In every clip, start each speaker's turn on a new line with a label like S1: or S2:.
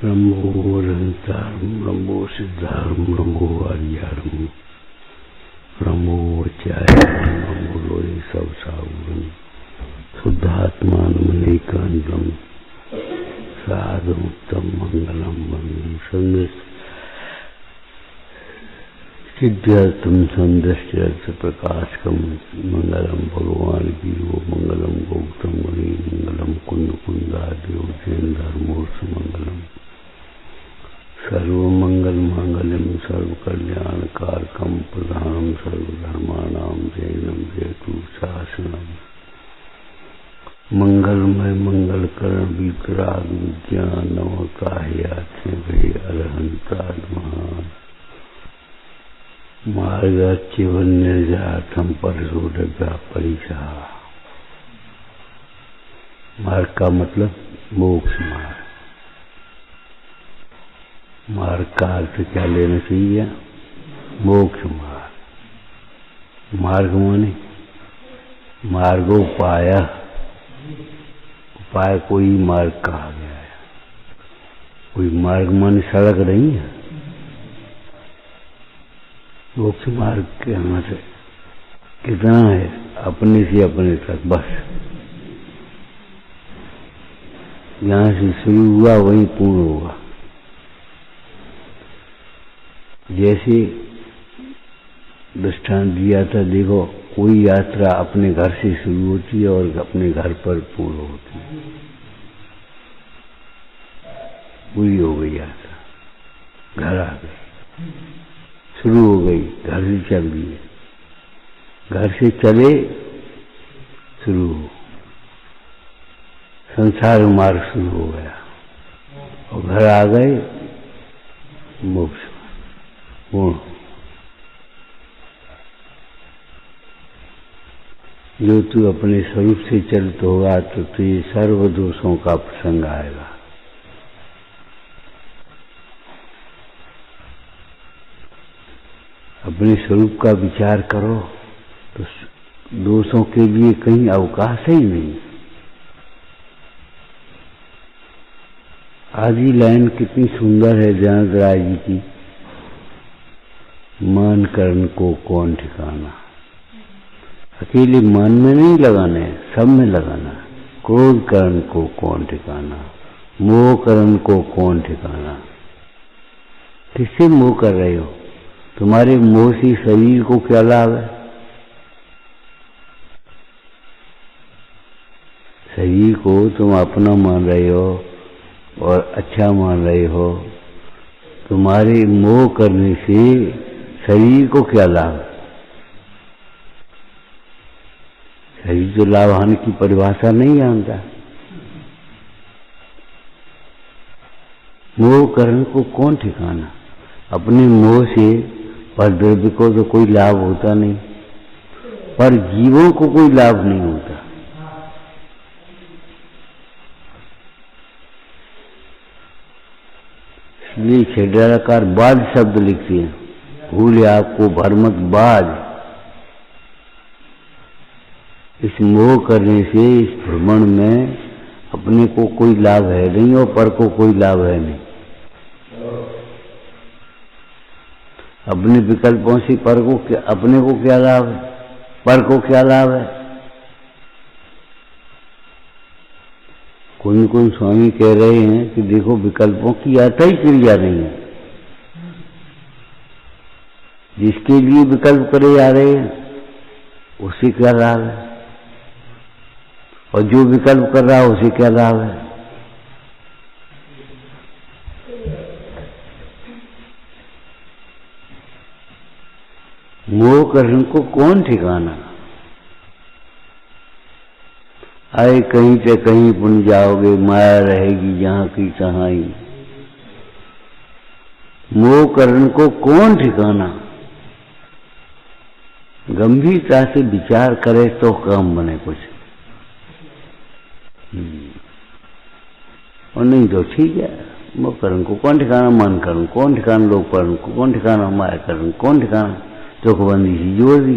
S1: ब्रह्मो अनंतारं ब्रह्मो सिद्धारं ब्रह्मो आर्यारं ब्रह्मो वच्यारं ब्रह्मो लोये सब सावरं शुद्धात्मानमनेकान्तं साधुमुक्तं मंगलम वन्दे संदेश सिद्ध्यर्थम संदृष्ट्यर्थ प्रकाशकम मंगलम भगवान की वो मंगलम गौतम मुनि मंगलम कुंद कुंदादेव जैन धर्मोर्थ मंगलम सर्वमंगल मांगल्यम सर्वकल्याणकारकम प्रधानम सर्वधर्माणां जैनम जयतु शासनम मंगलमय मंगलकरण वितराग विज्ञान नवकाह्याथे भय अरहंतात्मा मार्गाच्यवन निर्जातम परशोदका परिशा। मार्ग का मतलब मोक्ष मार्ग। मार्ग का अर्थ क्या लेना चाहिए? मोक्ष मार्ग। मार्ग माने मार्गोपाय। उपाय कोई मार्ग कहा गया है। कोई मार्ग माने सड़क नहीं है। मोक्ष मार्ग के हमारे कितना है? अपने से अपने तक बस। यहाँ से शुरू हुआ वहीं पूर्ण होगा। जैसे दृष्टांत दिया था, देखो कोई यात्रा अपने घर से शुरू होती है और अपने घर पर पूर्ण होती है। पूरी हो गई यात्रा, घर आ गई, शुरू हो गई, घर से चल रही है। घर से चले शुरू हो, संसार मार्ग शुरू हो गया और घर आ गए मोक्ष पूर्ण। जो तू अपने स्वरूप से चलते होगा तो तुझे सर्व दोषों का प्रसंग आएगा। अपने स्वरूप का विचार करो तो दोषों के लिए कहीं अवकाश ही नहीं। आधी लाइन कितनी सुंदर है जयंत राय जी की। मन कर्म को कौन ठिकाना। अकेले मन में नहीं लगाना है, सब में लगाना है। क्रोध कर्म को कौन ठिकाना, मोह कर्म को कौन ठिकाना। किससे मोह कर रहे हो? तुम्हारे मोह से शरीर को क्या लाभ है? शरीर को तुम अपना मान रहे हो और अच्छा मान रहे हो। तुम्हारे मोह करने से शरीर को क्या लाभ? शरीर तो लाभ हानि की परिभाषा नहीं जानता। मोह करने को कौन ठिकाना। अपने मोह से पर द्रव्य को तो कोई लाभ होता नहीं, पर जीवों को कोई लाभ नहीं होता। इसलिए छेड़ाकार बाज शब्द लिखते हैं, भूले आपको भरमत बाज। इस मोह करने से, इस भ्रमण में अपने को कोई लाभ है नहीं और पर को कोई लाभ है नहीं। अपने विकल्पों से पर को अपने को क्या लाभ है, पर को क्या लाभ है। कौन कौन स्वामी कह रहे हैं कि देखो विकल्पों की आता ही क्रिया नहीं है। जिसके लिए विकल्प करे जा रहे हैं उसे क्या लाभ है, और जो विकल्प कर रहा है उसे क्या लाभ है। मोह करने को कौन ठिकाना। आए कहीं से कहीं पुन जाओगे, माया रहेगी जहां की तहां ही। मोह करने को कौन ठिकाना। गंभीरता से विचार करे तो काम बने कुछ, और नहीं तो ठीक है। मोह कर्म को कौन ठिकाना, मन कर्म कौन ठिकाना, लोक कर्म को कौन ठिकाना, माया कर्म कौन ठिकाना। चौकबंदी सी जोड़ दी।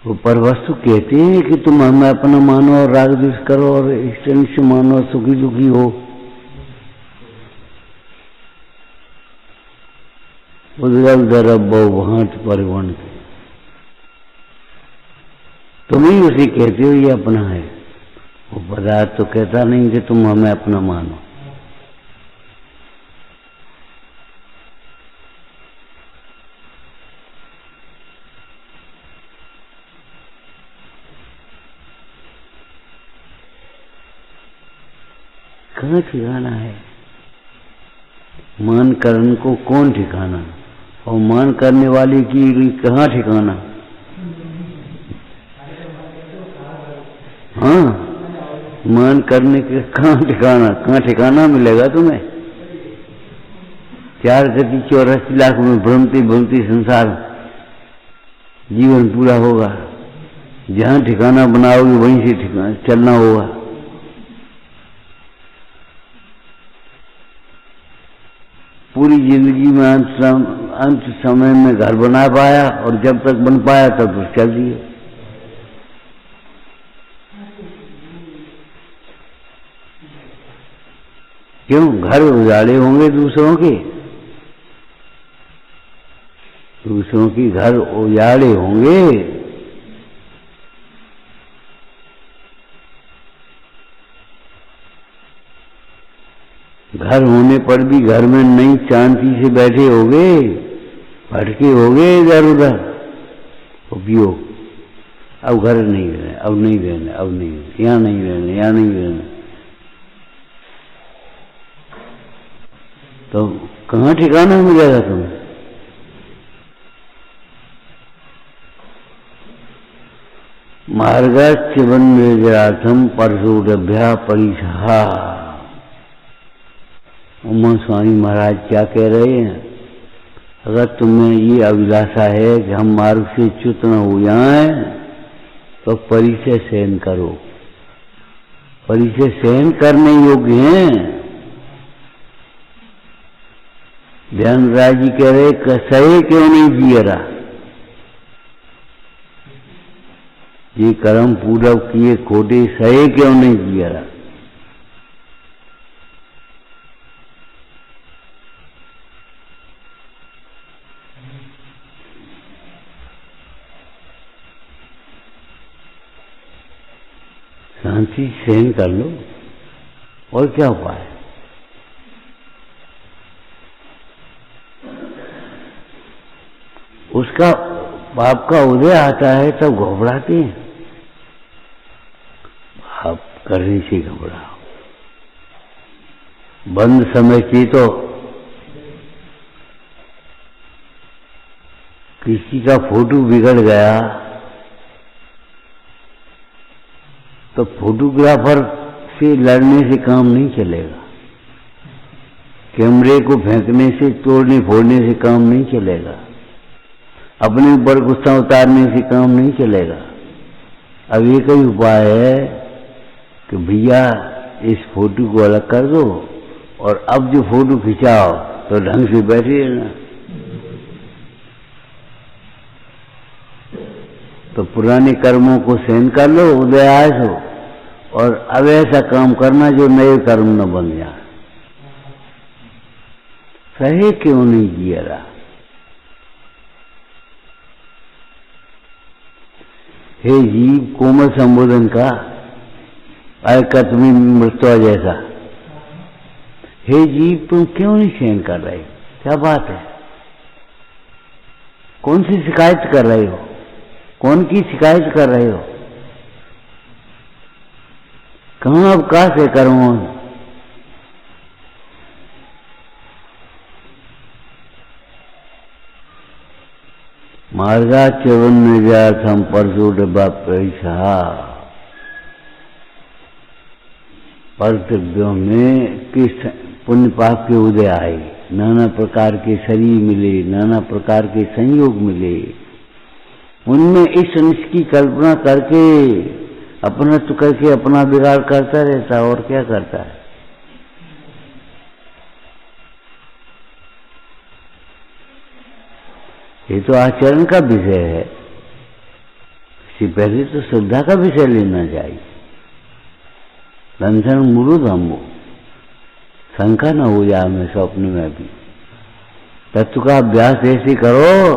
S1: वो परवस्तु कहते हैं कि तुम हमें अपना मानो और राग द्वेष करो और इष्ट से मानो और सुखी दुखी हो। उदगल दरब भांट परिवहन के तुम ही उसे कहते हो ये अपना है। वो पदार्थ तो कहता नहीं कि तुम हमें अपना मानो। कहाँ ठिकाना है? मान करण को कौन ठिकाना, और मान करने वाले की कहाँ ठिकाना? हाँ, मान करने के कहाँ ठिकाना? कहाँ ठिकाना मिलेगा तुम्हें? 4,84 लाख में भ्रमती भ्रमती संसार जीवन पूरा होगा। जहाँ ठिकाना बनाओगे वहीं से ठिकाना चलना होगा। पूरी जिंदगी में अंत समय में घर बना पाया, और जब तक बन पाया तब तक चल दिए। क्यों? घर उजाड़े होंगे दूसरों के, दूसरों की घर उजाड़े होंगे। घर होने पर भी घर में नई शांति से बैठे होगे, भटके होगे इधर उधर। उपयोग अब घर नहीं रहने, अब नहीं रहने, अब नहीं रहने, यहाँ नहीं रहने, यहाँ नहीं रहने, तो कहाँ ठिकाना मिलेगा तुम्हें? मार्गस्य वन्यजराथम परशोडभ्या परिसहा। उमा स्वामी महाराज क्या कह रहे हैं? अगर तुम्हें ये अभिलाषा है कि हम मार्ग से च्युत न हो जाएं, तो परिचय सहन करो। परिचय सहन करने योग्य हैं। ध्यानराज जी कह रहे सहे क्यों नहीं जिए रहा? ये कर्म पूरा किए खोटे सहे क्यों नहीं जिए रहा? शांति सहन कर लो, और क्या उपाय? उसका पाप का उदय आता है तब घबराते हैं। पाप करने से घबराओ। बंद समय की तो किसी का फोटो बिगड़ गया तो फोटोग्राफर से लड़ने से काम नहीं चलेगा। कैमरे को फेंकने से, तोड़ने फोड़ने से काम नहीं चलेगा। अपने ऊपर गुस्सा उतारने से काम नहीं चलेगा। अब एक ही उपाय है कि भैया इस फोटो को अलग कर दो, और अब जो फोटो खिंचाओ तो ढंग से बैठे रहना। तो पुराने कर्मों को सहन कर लो, उदयास हो, और अब ऐसा काम करना जो नए कर्म न बन जाए। सहे क्यों नहीं जिया रहा? हे जीव, कोमल संबोधन का अकत्मी मृत्यु जैसा। हे जीव, तुम क्यों नहीं सहन कर रहे हो? क्या बात है? कौन सी शिकायत कर रहे हो? कौन की शिकायत कर रहे हो? कहाँ अवकाश है कर्मों? मार्गाच्यवन्यजाथम परशोडभ्या परिसहा। परतव्यों में किस पुण्य पाप के उदय आए, नाना प्रकार के शरीर मिले, नाना प्रकार के संयोग मिले। उनमें इस अंश की कल्पना करके अपना तो करके अपना बिगाड़ करता रहता, और क्या करता है? ये तो आचरण का विषय है। इससे पहले तो श्रद्धा का विषय लेना चाहिए। लंसन मुरुद हमो, शंका न हो जाए हमें स्वप्न में भी। तत्व का अभ्यास ऐसे करो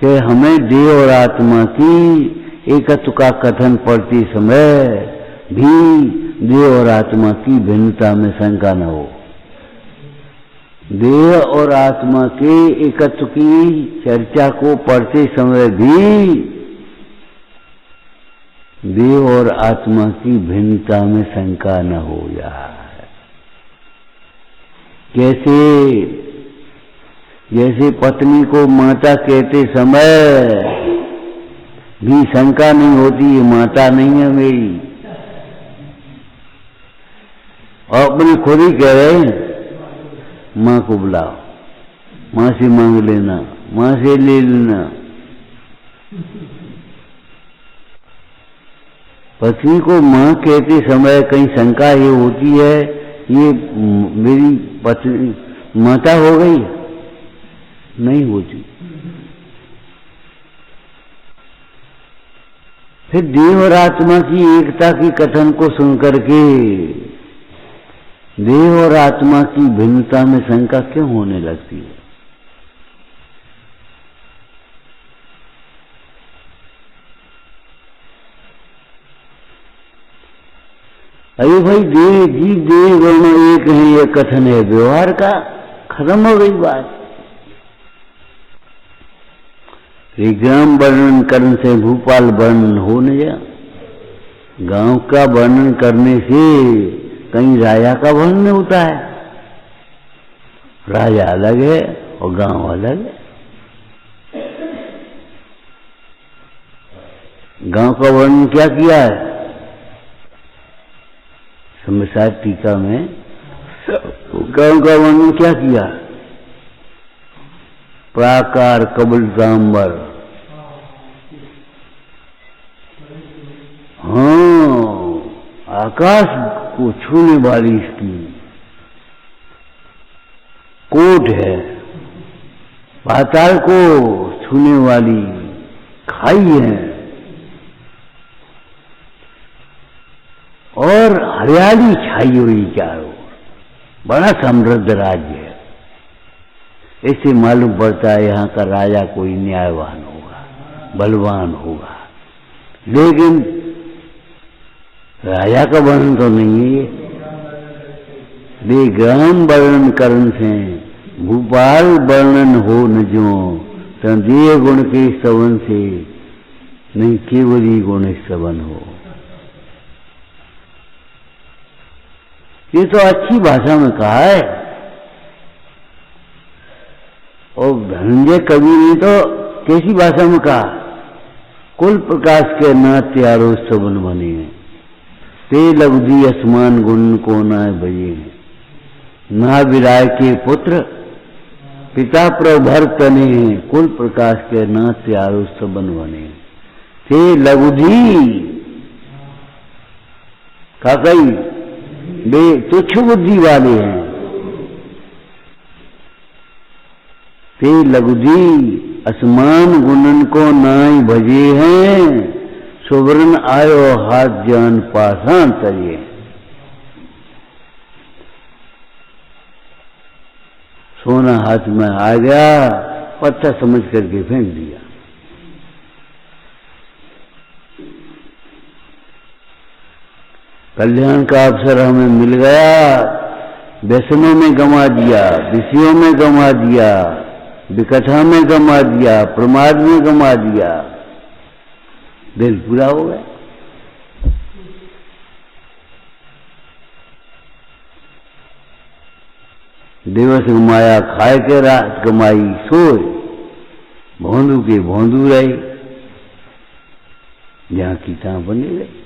S1: कि हमें देह और आत्मा की एकत्व का कथन पढ़ते समय भी देह और आत्मा की भिन्नता में शंका न हो। देह और आत्मा के एकत्व की चर्चा को पढ़ते समय भी देह और आत्मा की भिन्नता में शंका न हो जाए। जैसे पत्नी को माता कहते समय भी शंका नहीं होती, ये माता नहीं है मेरी, और अपने खुद ही कह रहे हैं माँ को बुलाओ, माँ से मांग लेना, माँ से ले लेना। पत्नी को माँ कहते समय कहीं शंका ये होती है ये मेरी पत्नी माता हो गई? नहीं होती। फिर देह और आत्मा की एकता की कथन को सुनकर के देह और आत्मा की भिन्नता में शंका क्यों होने लगती है? अरे भाई देह जीव देह दोनों एक हैं, ये कथन है व्यवहार का, खत्म हो गई बात। ग्राम वर्णन करने से भूपाल वर्णन हो न जा। गांव का वर्णन करने से कहीं राजा का वर्णन होता है। राजा अलग है और गांव अलग है। गांव का वर्णन क्या किया है समाचार टीका में? गांव का वर्णन क्या किया? प्राकार कबलतांबर, हाँ, आकाश को छूने वाली इसकी कोट है, पाताल को छूने वाली खाई है, और हरियाली छाई हुई चारों, बड़ा समृद्ध राज्य है। इससे मालूम पड़ता है यहाँ का राजा कोई न्यायवान होगा, बलवान होगा। लेकिन राजा का वर्णन तो नहीं है ये। ग्राम वर्णन करण से भूपाल वर्णन हो न जो, तंदीय गुण के स्तवन से नहीं केवल ही गुण स्तवन हो। ये तो अच्छी भाषा में कहा है। और धनंजय कवि ने तो कैसी भाषा में कहा? कुल प्रकाश के नाट्य आरो स्तवन बने, ते लघुदी असमान गुण को ना बजे, ना विराय के पुत्र पिता प्रभर तने, कुल प्रकाश के नाट्य आरो स्तवन बने। ते लघुदी का कई वे तुच्छ बुद्धि वाले हैं। ते लघुदी असमान गुणन को नाई भजे हैं, सुवर्ण आयो हाथ जान पाषाण तरिए। सोना हाथ में आ गया, पत्थर समझ करके फेंक दिया। कल्याण का अवसर हमें मिल गया, व्यसनों में गंवा दिया, विषयों में गंवा दिया, विकथा में गंवा दिया, प्रमाद में गंवा दिया, दिल पूरा हो गया। दिवस गमाया खाए के, रात कमाई सोए, भोंदू के भोंदू रहे, जहां की तहां बने रहे।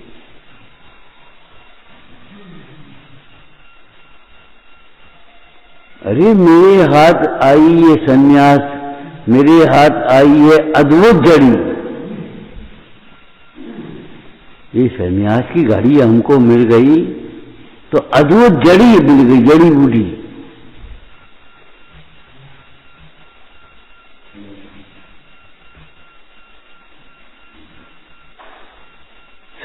S1: अरे मेरे हाथ आई ये सन्यास, मेरे हाथ आई है अद्भुत जड़ी। ये सन्यास की घड़ी हमको मिल गई तो अद्भुत जड़ी मिल गई, जड़ी बूटी।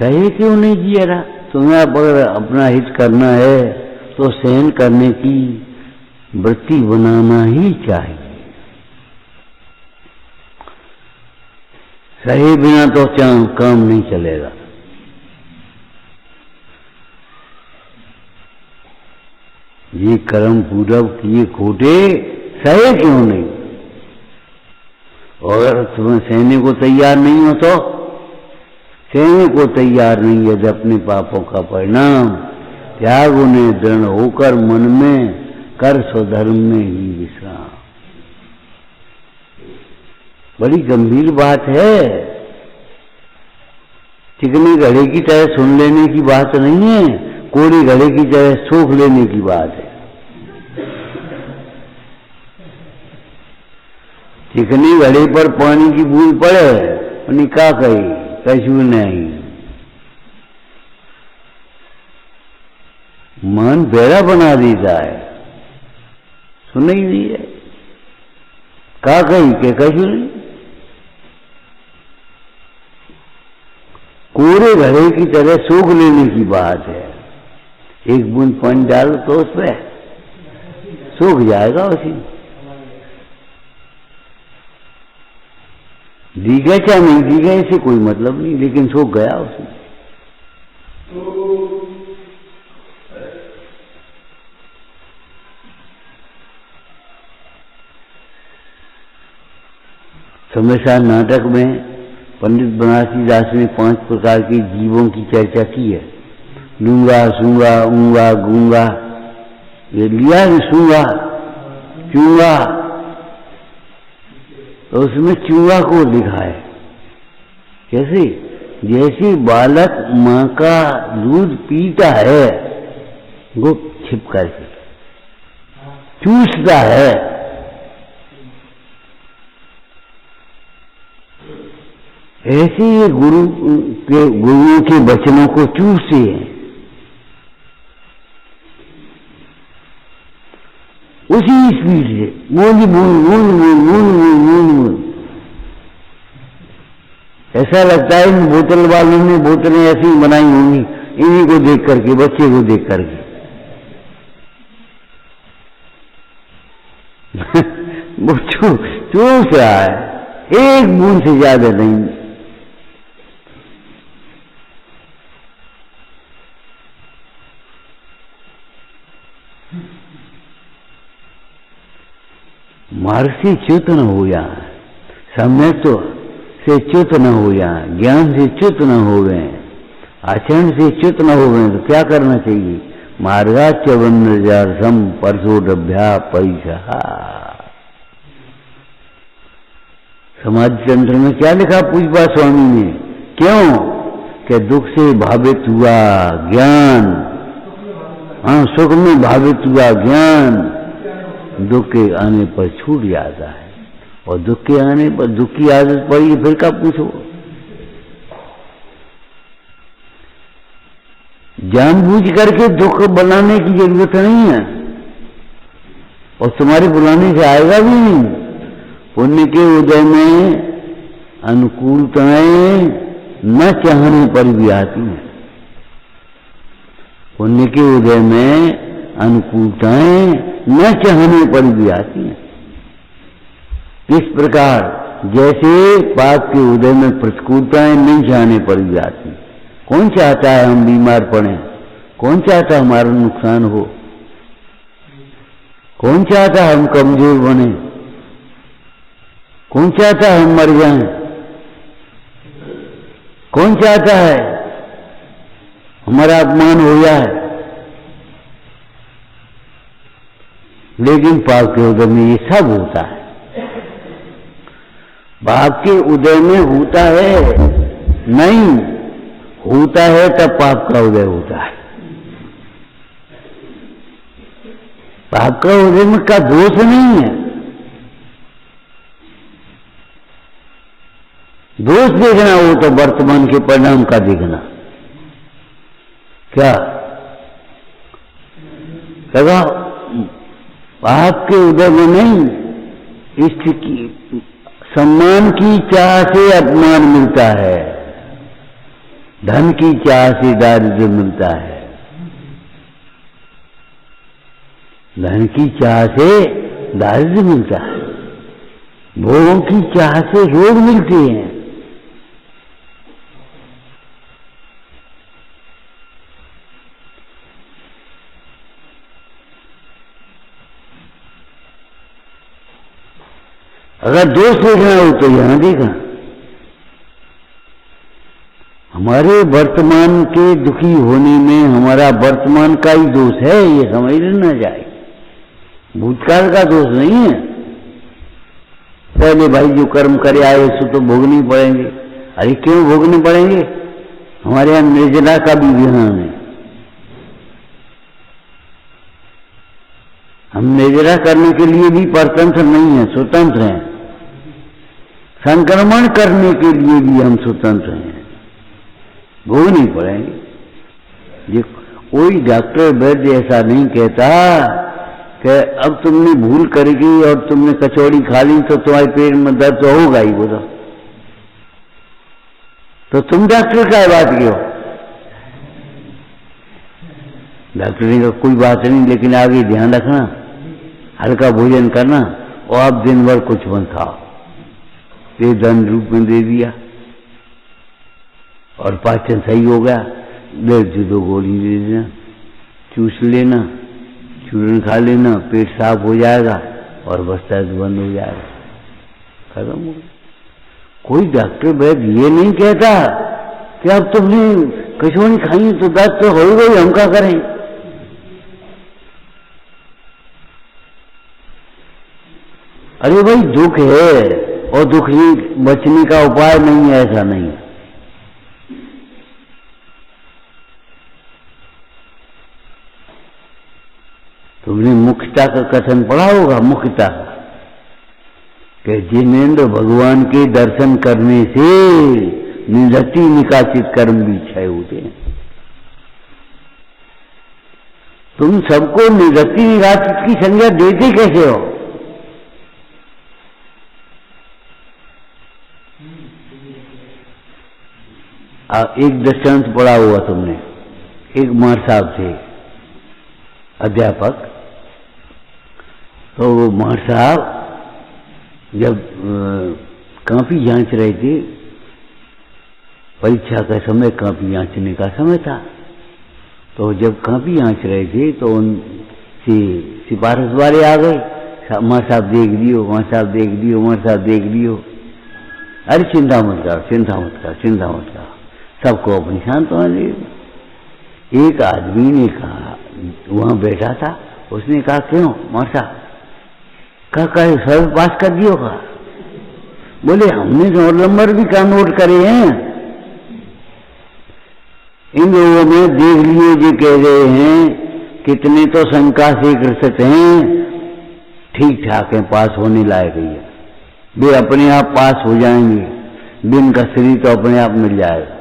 S1: सहे क्यों नहीं किया रहा? तुम्हें अगर अपना हित करना है तो सहन करने की वृत्ति बनाना ही चाहिए। सहे बिना तो काम नहीं चलेगा। ये कर्म पूरब किए खोटे सहे क्यों नहीं? और तुम्हें सहने को तैयार नहीं हो तो सहने को तैयार नहीं है, अपने पापों का परिणाम त्याग उन्हें दृढ़ होकर मन में कर स्वधर्म में ही विश्राम। बड़ी गंभीर बात है, चिकने घड़े की तरह सुन लेने की बात नहीं है, कोड़ी घड़े की तरह सूख लेने की बात है। चिकनी घड़े पर पानी की बूंद पड़े और क्या कही, कछु नहीं। मन बेड़ा बना देता है, सुन ही नहीं है, क्या कही के कछु नहीं। कोरे घड़े की तरह सूख लेने की बात है। एक बूंद पानी डालो तो उस पे सूख जाएगा उसी। दीगा क्या नहीं दीगा इसे कोई मतलब नहीं, लेकिन सूख गया उसमें। समयसा नाटक में पंडित बनारसी दास ने 5 प्रकार के जीवों की चर्चा की है। लूंगा, सूंगा, ऊंगा, गूंगा, ये लिया है सूंगा, चूंगा, तो उसमें चूंगा को लिखा है। कैसे? जैसे बालक माँ का दूध पीता है वो छिप करके चूसता है, ऐसे ये गुरुओं के वचनों को चूसते हैं। उसी स्पीड से बोल बोल बोल बोल बोल बोल बोल। ऐसा लगता है इन बोतल वालों ने बोतलें ऐसी बनाई होंगी इन्हीं को देख करके, बच्चे को देख करके। वो चूस रहा है, एक बूंद से ज्यादा नहीं। मार्ग से च्युत न हो या, सम्यक तो से च्युत न हो या, ज्ञान से च्युत न हो गए, आचरण से च्युत न हो गए तो क्या करना चाहिए? मार्गाच वन्यजार्थम परसोडभ्या परिसहा। समाज तंत्र में क्या लिखा पूजपा स्वामी ने? क्यों? कि दुख से भावित हुआ ज्ञान, हाँ सुख में भावित हुआ ज्ञान दुख के आने पर छूट जाता है, और दुख के आने पर दुख की आदत पड़ी फिर क्या पूछो। जानबूझ करके दुख बनाने की जरूरत नहीं है, और तुम्हारे बुलाने से आएगा भी नहीं। पुण्य के उदय में अनुकूलताएं न चाहने पर भी आती हैं। पुण्य के उदय में अनुकूलताएं न चाहने पर भी आती हैं। इस प्रकार जैसे पाप के उदय में प्रतिकूलताएं नहीं चाहने पर भी आती। कौन चाहता है हम बीमार पड़ें? कौन चाहता है हमारा नुकसान हो? कौन चाहता है हम कमजोर बने? कौन चाहता है हम मर जाएं? कौन चाहता है हमारा अपमान हो जाए? लेकिन पाप के उदय में ये सब होता है। पाप के उदय में होता है नहीं, होता है तब पाप का उदय होता है। पाप का उदय में का दोष नहीं है। दोष देखना हो तो वर्तमान के परिणाम का देखना। क्या लगा? पाप के उदय में नहीं, इसकी सम्मान की चाह से अपमान मिलता है। धन की चाह से दारिद्र्य मिलता है, धन की चाह से दारिद्र्य मिलता है, भोगों की चाह से रोग मिलते हैं। अगर दोष देखना हो तो यहां देखा, हमारे वर्तमान के दुखी होने में हमारा वर्तमान का ही दोष है, ये समझ लेना चाहिए, भूतकाल का दोष नहीं है। पहले भाई जो कर्म करे आए उसको तो भोगने पड़ेंगे। अरे क्यों भोगने पड़ेंगे? हमारे यहां निर्जला का भी विधान है, हम निर्जला करने के लिए भी परतंत्र नहीं है, स्वतंत्र हैं। संक्रमण करने के लिए भी हम स्वतंत्र हैं, भोगने पड़ेंगे। ये कोई डॉक्टर वैद्य ऐसा नहीं कहता कि अब तुमने भूल करेगी और तुमने कचौड़ी खा ली तो तुम्हारे पेट में दर्द तो होगा ही, बोलो तो तुम डॉक्टर क्या बात की हो? डॉक्टर ने कहा कोई बात नहीं, लेकिन आगे ध्यान रखना, हल्का भोजन करना और आप दिन भर कुछ मत खाओ। ये धन रूप में दे दिया और पाचन सही हो गया, 1.5 गोली दे देना, चूस लेना, चूरन खा लेना, पेट साफ हो जाएगा और बस दर्द बंद हो जाएगा, खत्म हो गया। कोई डॉक्टर वैद्य ये नहीं कहता कि अब तुमने कचौड़ी खाई तो दर्द तो हो गई, हम क्या करें? अरे भाई दुख है और दुख ही बचने का उपाय नहीं है, ऐसा नहीं है। तुमने मुख्यता का कथन पढ़ा होगा, मुख्यता कि जिनेन्द्र भगवान के दर्शन करने से निधति निकासित कर्म भी क्षय होते हैं। तुम सबको निधति निकासित की संज्ञा देते कैसे हो? एक दृष्टांत पढ़ा हुआ तुमने, एक मार साहब थे अध्यापक, तो वो मार साहब जब काफी जांच रहे थे, परीक्षा का समय काफी जांचने का समय था, तो जब काफी जांच रहे थे तो उनसे सिफारिश वाले आ गए, मार साहब देख लियो, मार साहब देख लियो, मार साहब देख लियो। अरे चिंता मत करो, चिंता मत करो, चिंता मत करो, सबको अपनी शांत ली। एक आदमी ने कहा, वहां बैठा था, उसने कहा क्यों मार साहब? कहा सब पास कर दियो का? बोले हमने तो और नंबर भी का नोट करे हैं, इन लोगों ने देख लिए जो कह रहे हैं कितने तो शंका से ग्रसित हैं, ठीक ठाक है, पास होने लायक ही है, वे अपने आप पास हो जाएंगे, बिन कसरी तो अपने आप मिल जाएगा।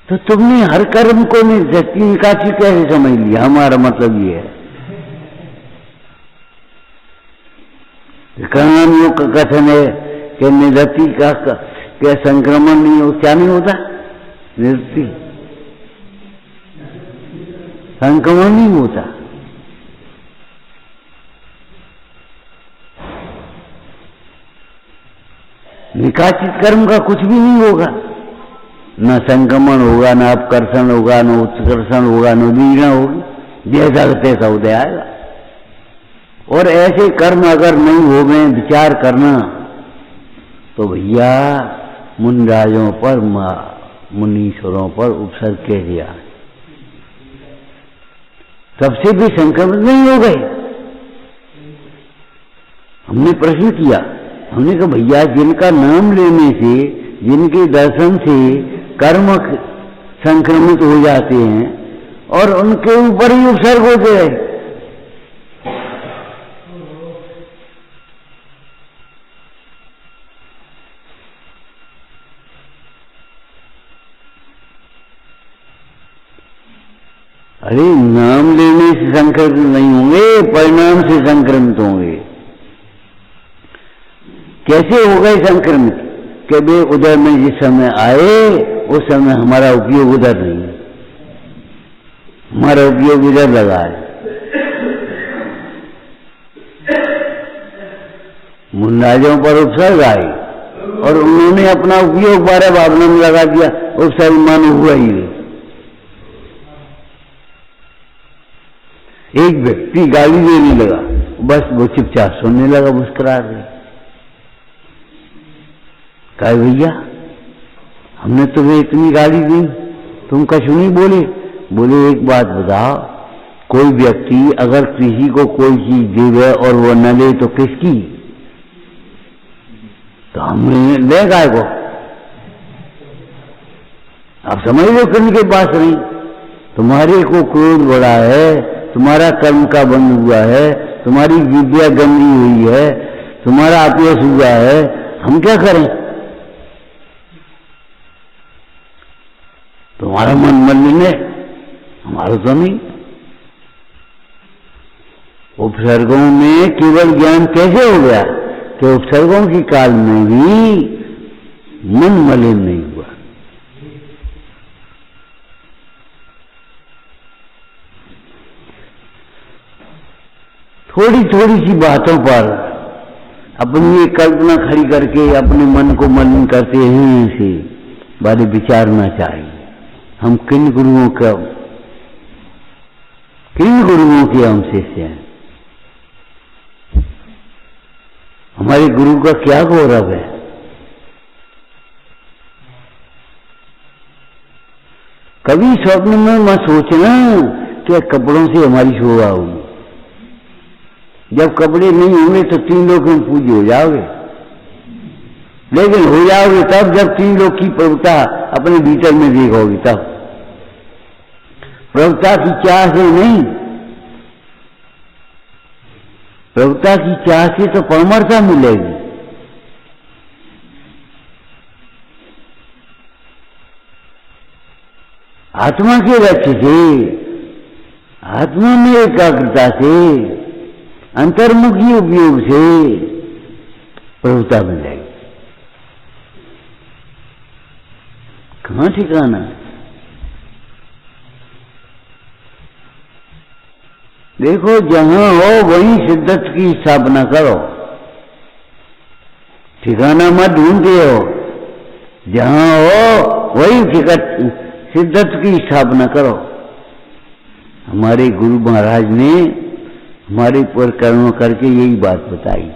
S1: तो तुमने हर कर्म को निधति निकासी कैसे समझ लिया? हमारा मतलब ये है, कर्मयोग का कथन है कि निधति का क्या संक्रमण नहीं हो, क्या नहीं होता? निधति संक्रमण नहीं होता। निकासित कर्म का कुछ भी नहीं होगा, न संक्रमण होगा, न अपकर्षण होगा, न उत्कर्षण होगा, न बीजना होगी, जैसा तैसा उदय आएगा। और ऐसे कर्म अगर नहीं हो गए, विचार करना तो भैया मुनिराजों पर, मुनीश्वरों पर उपसर्ग कैसे आए? सबसे भी संक्रमित नहीं हो गए। हमने प्रश्न किया, हमने कहा भैया जिनका नाम लेने से, जिनके दर्शन से कर्म संक्रमित हो जाते हैं और उनके ऊपर ही उपसर्ग होते हैं। अरे नाम लेने से संक्रमित नहीं होंगे, परिणाम से संक्रमित होंगे। कैसे हो गए संक्रमित? कि वे उधर में जिस समय आए उस समय हमारा उपयोग उधर नहीं है, हमारा उपयोग इधर लगा है। मुन्नाजों पर उपसर्ग आई और उन्होंने अपना उपयोग 12 भावना में लगा दिया, उपसर्ग मान हुआ ही नहीं। एक व्यक्ति गाली देने लगा, बस वो चुपचाप सुनने लगा, मुस्कुरा रहे। कहा भैया हमने तुम्हें इतनी गाली दी, तुम कछु नहीं बोले? बोले एक बात बताओ, कोई व्यक्ति अगर किसी को कोई चीज देवे और वो न ले तो किसकी? तो हमने ले गाय को। आप समझ लो किन के पास नहीं। तुम्हारे को क्रोध बड़ा है, तुम्हारा कर्म का बंद हुआ है, तुम्हारी विद्या गंदी हुई है, तुम्हारा अपयश हुआ है, हम क्या करें? तुम्हारा मन मलिन है, हमारा तो नहीं। उपसर्गों में केवल ज्ञान कैसे हो गया कि उपसर्गों के काल में भी मन मलिन नहीं हुआ। थोड़ी थोड़ी सी बातों पर अपनी एक कल्पना खड़ी करके अपने मन को मलिन करते हैं, ऐसे बारे विचारना चाहिए। हम किन गुरुओं के हम शिष्य हैं? हमारे गुरु का क्या गौरव है? कभी स्वप्न में मत सोचना कि कपड़ों से हमारी शोभा होगी। जब कपड़े नहीं होंगे तो 3 लोग में पूज्य हो जाओगे, लेकिन हो जाओगे तब जब 3 लोग की प्रभुता अपने भीतर में देखोगे। तब प्रभुता की चाह से नहीं, प्रभुता की चाह से तो परमर्था मिलेगी। आत्मा के लक्ष्य से, आत्मा में एकाग्रता से, अंतर्मुखी उपयोग से प्रभुता मिल जाएगी। कहां ठिकाना? देखो जहां हो वहीं सिद्धत की स्थापना करो, ठिकाना मत ढूंढते हो। जहां हो वहीं सिद्धत की स्थापना करो। हमारे गुरु महाराज ने हमारे पर कर्म करके यही बात बताई,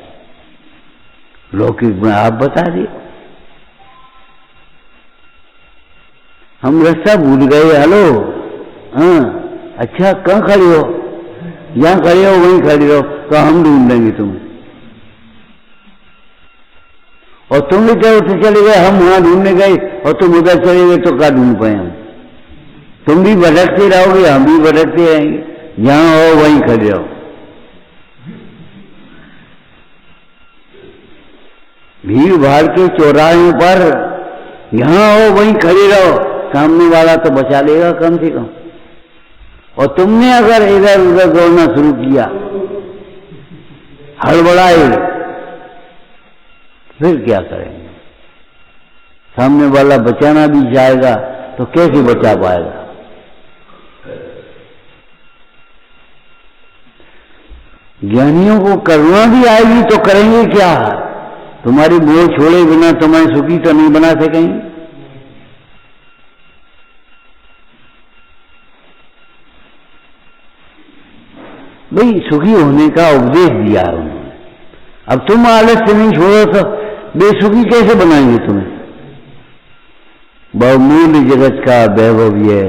S1: लौकिक में आप बता दिए। हम रास्ता भूल गए। हेलो, हाँ अच्छा कहाँ खड़े हो? यहाँ खड़े हो, वहीं खड़े हो, तो हम ढूंढ लेंगे तुम्हें। और तुम भी क्या उठे चले गए, हम वहां ढूंढने गए और तुम उधर चले गए, तो क्या ढूंढ पाए हम? तुम भी भटकते रहोगे, हम भी भटकते रहेंगे। जहां हो वहीं खड़े रहो। भीड़ भाड़ के चौराहे पर यहां हो वहीं खड़े रहो, सामने वाला तो बचा लेगा कम से कम। और तुमने अगर इधर उधर दौड़ना शुरू किया, हड़बड़ाए, फिर क्या करेंगे? सामने वाला बचाना भी चाहेगा तो कैसे बचा पाएगा? ज्ञानियों को करुणा भी आएगी तो करेंगे क्या? तुम्हारी मोह छोड़े बिना तुम्हें सुखी तो नहीं बना सकेंगे। भाई सुखी होने का उपदेश दिया उन्होंने, अब तुम आलस्य नहीं छोड़ो तो बेसुखी कैसे बनाएंगे तुम्हें? बहुमूल्य जगत का वैभव ये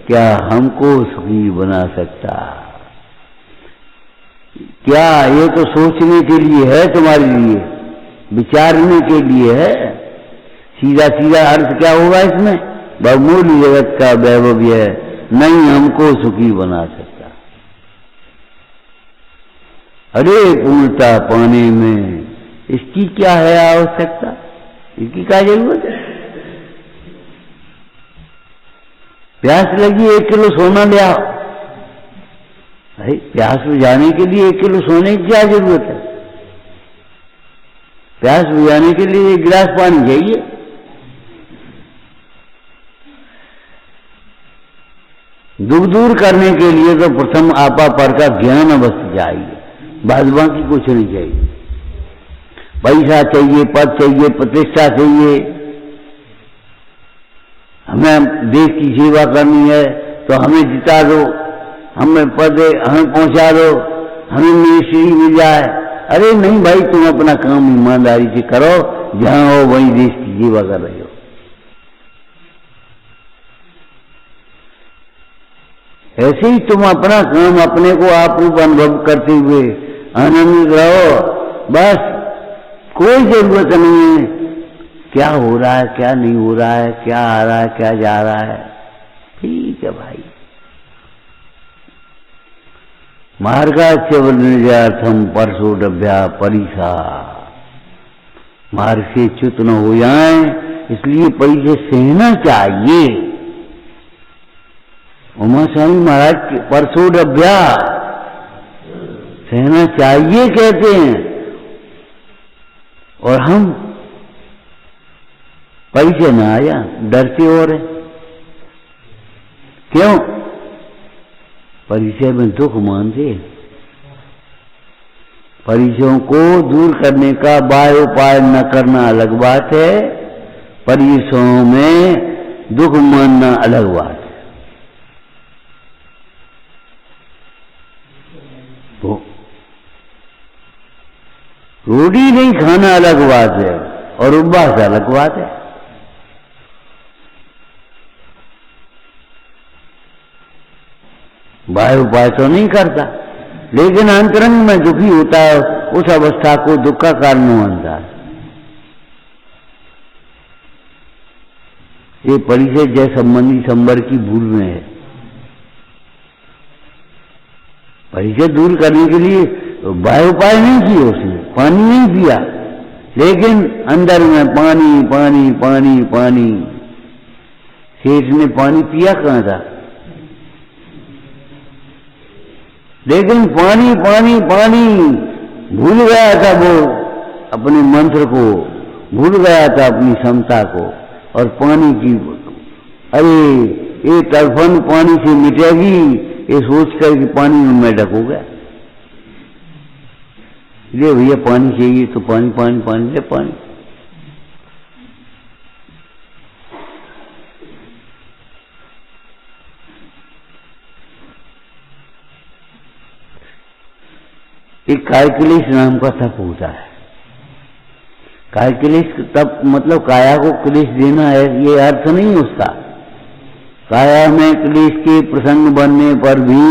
S1: क्या हमको सुखी बना सकता? क्या ये तो सोचने के लिए है, तुम्हारे लिए विचारने के लिए है। सीधा सीधा अर्थ क्या होगा इसमें? बहुमूल्य जगत का वैभव ये नहीं हमको सुखी बना सकता। अरे पूर्णता पाने में इसकी क्या है आवश्यकता? इसकी क्या जरूरत है? प्यास लगी 1 किलो सोना ले आओ। अरे प्यास बुझाने के लिए 1 किलो सोने की क्या जरूरत है? प्यास बुझाने के लिए 1 गिलास पानी चाहिए। दुख दूर करने के लिए तो प्रथम आपा पर का ज्ञान अवश्य चाहिए, बाद बाकी कुछ नहीं चाहिए। पैसा चाहिए, पद चाहिए, प्रतिष्ठा चाहिए, हमें देश की सेवा करनी है तो हमें जिता दो, हमें पद हमें पहुंचा दो, हमें मिनिस्ट्री मिल जाए। अरे नहीं भाई, तुम अपना काम ईमानदारी से करो, जहां हो वहीं देश की सेवा कर रहे हो। ऐसे ही तुम अपना काम अपने को आप रूप अनुभव करते हुए आनंदित रहो, बस कोई जरूरत नहीं है क्या हो रहा है, क्या नहीं हो रहा है, क्या आ रहा है, क्या जा रहा है। ठीक है भाई। मार्गाच्य निर्यार्थम परसोडभ्या परिसा, मार्ग से च्युत न हो जाए इसलिए परिचय सहना चाहिए। उमा स्वामी महाराज परसोडभ्या सहना चाहिए कहते हैं, और हम परिचय न आया डरते और है। क्यों? परिचय में दुख मानते। परिचयों को दूर करने का बाह्य उपाय न करना अलग बात है, परिचयों में दुख मानना अलग बात है। तो रोटी नहीं खाना अलग बात है और उपवास अलग बात है। बाह्य उपाय तो नहीं करता, लेकिन अंतरंग में दुखी होता है, उस अवस्था को दुख का कारण मानता है। ये परिचय जय संबंधी संबर की भूल में है। परिचय दूर करने के लिए बाह्य उपाय नहीं किए उसने, पानी नहीं पिया, लेकिन अंदर में पानी पानी पानी पानी। सेठ ने पानी पिया कहाँ था, लेकिन पानी पानी पानी भूल गया था वो अपने मंत्र को, भूल गया था अपनी क्षमता को, और पानी की अरे ये तड़फन पानी से मिटेगी ये सोचकर कि पानी में मैं ढक हो गया। ले भैया पानी चाहिए तो पानी पानी पानी ले पानी। एक कायक्लेश नाम का तप होता है। कायक्लेश तप मतलब काया को क्लेश देना है, ये अर्थ नहीं उसका। काया में क्लेश के प्रसंग बनने पर भी,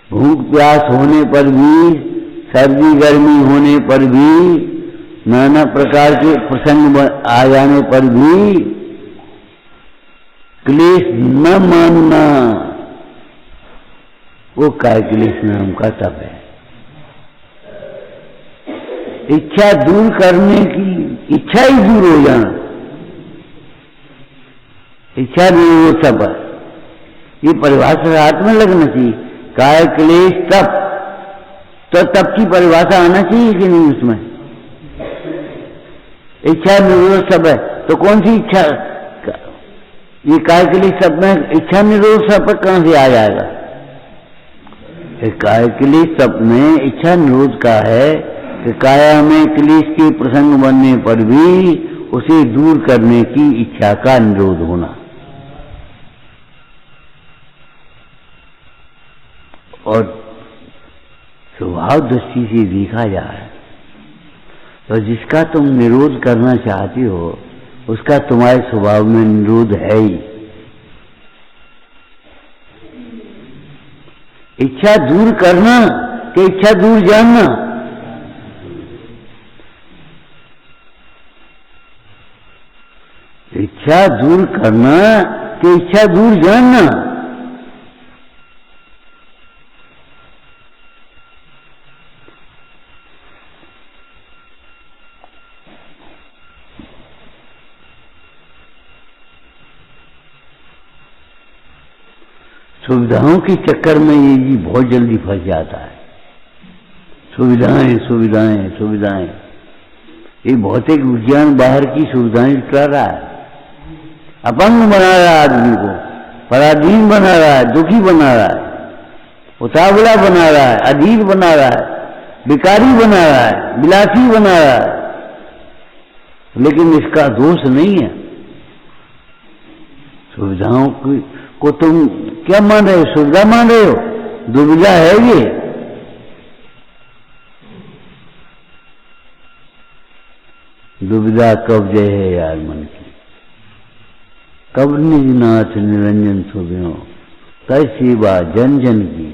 S1: भूख प्यास होने पर भी, सर्दी गर्मी होने पर भी, नाना प्रकार के प्रसंग आ जाने पर भी क्लेश न मानना, वो कायक्लेश नाम का तप है। इच्छा दूर करने की, इच्छा ही दूर हो जाना, इच्छा निरोध तप, ये परिभाषा हाथ में लगना चाहिए। काय क्लेश तप, तो तप की परिभाषा आना चाहिए कि नहीं उसमें। इच्छा निरोध तप है तो कौन सी इच्छा, ये काय क्लेश तप में इच्छा निरोध तप कहां से आ जाएगा। काय क्लेश तप में इच्छा निरोध का है कि काया में क्लेश के प्रसंग बनने पर भी उसे दूर करने की इच्छा का निरोध होना। और स्वभाव दृष्टि से देखा जाए तो जिसका तुम निरोध करना चाहती हो उसका तुम्हारे स्वभाव में निरोध है ही। इच्छा दूर करना कि इच्छा दूर जानना, इच्छा दूर करना कि इच्छा दूर जानना। सुविधाओं के चक्कर में ये जी बहुत जल्दी फंस जाता है। सुविधाएं सुविधाएं सुविधाएं, ये भौतिक विज्ञान बाहर की सुविधाएं जुटा रहा है, अपंग बना रहा है आदमी को, पराधीन बना रहा है, दुखी बना रहा है, उतावला बना रहा है, अधीर बना रहा है, भिखारी बना रहा है, विलासी बना रहा है। लेकिन इसका दोष नहीं है। सुविधाओं को तुम क्या मान रहे हो? सुविधा मान रहे हो? दुविधा है ये। दुविधा कब जय है यार मन की, कब निज नाथ निरंजन सुबियो, कई सेवा जन जन की।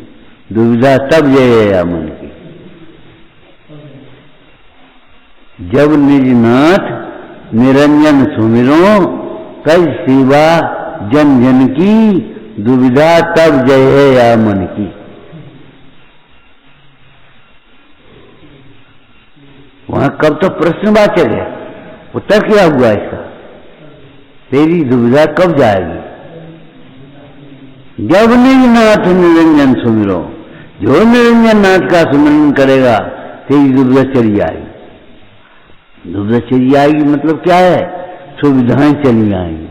S1: दुविधा तब जय है यार मन की, जब निज नाथ निरंजन सुमिरो, कई सेवा जन जन की। दुविधा तब जय है या मन की। वहां कब तो प्रश्नवाचक है, उत्तर क्या हुआ इसका? तेरी दुविधा कब जाएगी? जब निज नाथ निरंजन सुमिरो, जो निरंजन नाथ का सुमिरन करेगा तेरी दुविधा चली जाएगी। दुविधा चली जाएगी मतलब क्या है? सुविधाएं चली आएंगी।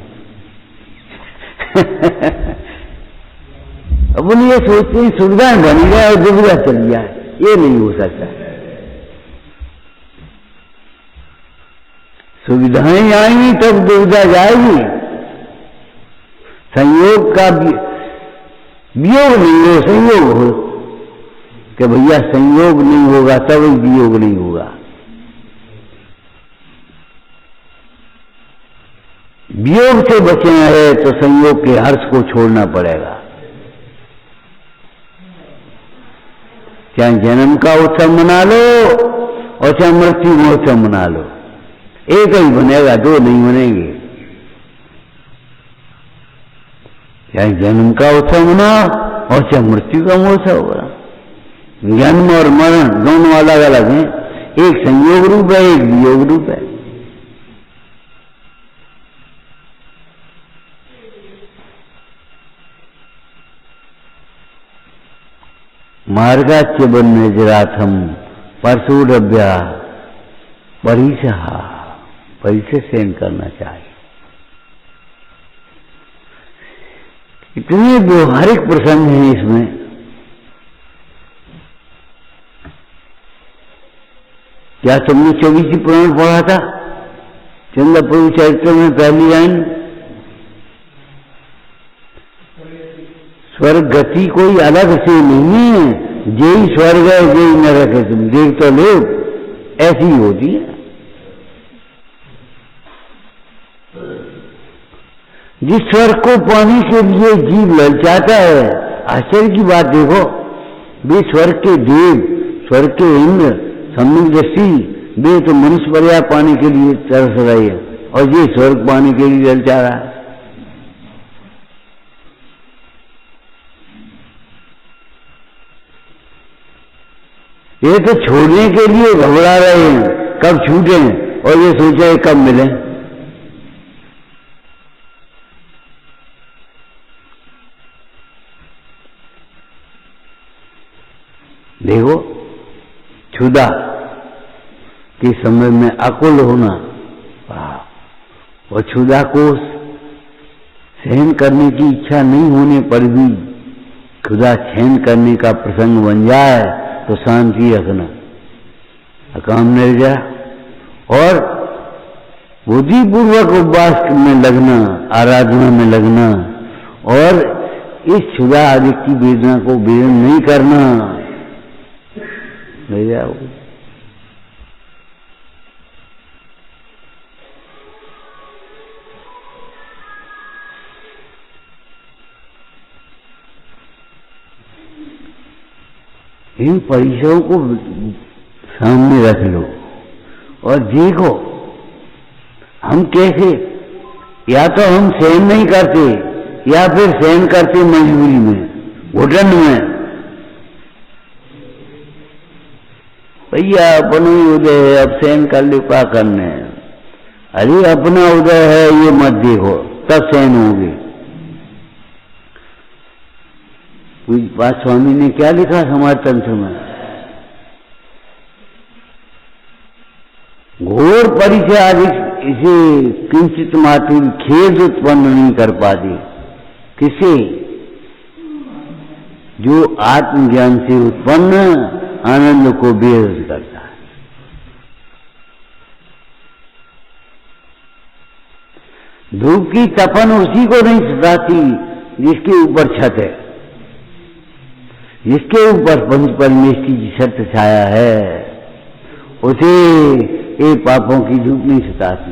S1: अब उन्हें ये सोचते हैं सुविधाएं बनी जाए और दुविधा चली जाए, ये नहीं हो सकता। सुविधाएं आएंगी तब दुविधा जाएगी। संयोग का वियोग नहीं हो, संयोग हो कि भैया संयोग नहीं होगा तब वियोग नहीं होगा। वियोग से बचना है तो संयोग के हर्ष को छोड़ना पड़ेगा। चाहे जन्म का उत्सव मना लो और चाहे मृत्यु महोत्सव मना लो, एक ही बनेगा, दो नहीं बनेंगे। चाहे जन्म का उत्सव मनाओ और चाहे मृत्यु का महोत्सव बना। जन्म और मरण दोनों अलग अलग हैं, एक संयोग रूप है, एक वियोग रूप है। मार्गाच्य बन निजराथम परसूरभ्या परिसहा, परिसे सेन करना चाहिए। इतने व्यवहारिक प्रसंग हैं इसमें। क्या तुमने 24 पुराण पढ़ा था? चंद्र प्रभु चरित्र में पहली लाइन, स्वर्ग गति कोई अलग से नहीं है, जेई स्वर्ग है जेई नरक है, तुम देख तो लो, ऐसी होती है। जिस स्वर्ग को पाने के लिए जीव ललचाता है, आश्चर्य की बात देखो, वे स्वर्ग के देव, स्वर्ग के इंद्र, सम्यक दृष्टि, वे तो मनुष्य पर्याय पाने के लिए तरस रहे हैं और ये स्वर्ग पाने के लिए ललचा रहा है। ये तो छोड़ने के लिए घबरा रहे हैं, कब छूटे, और ये सोचे कब मिले। देखो, क्षुधा के समय में अकुल होना और क्षुधा को सहन करने की इच्छा नहीं होने पर भी क्षुधा सहन करने का प्रसंग बन जाए तो शांति रखना, अकाम निर्जरा और बुद्धिपूर्वक उपवास में लगना, आराधना में लगना और इस क्षुधा आदि की वेदना को वेदन नहीं करना। ले जाओ इन परिचयों को सामने रख लो और देखो हम कैसे, या तो हम सहन नहीं करते या फिर सहन करते मजबूरी में, घुटन में। भैया अपना ही उदय है, अब सहन कर लो, क्या करने। अरे अपना उदय है ये मत देखो, तब सहन होगी। पूज्यपाद स्वामी ने क्या लिखा समाज तंत्र में? घोर परिचय आदि इसे किंचित मात्र खेद उत्पन्न नहीं कर पाती। किसे? जो आत्मज्ञान से उत्पन्न आनंद को बेहद करता है। धूप की तपन उसी को नहीं सताती जिसके ऊपर छत है, जिसके ऊपर पंच परमेष्टि की छत छाया है, उसे ये पापों की धूप नहीं सताती।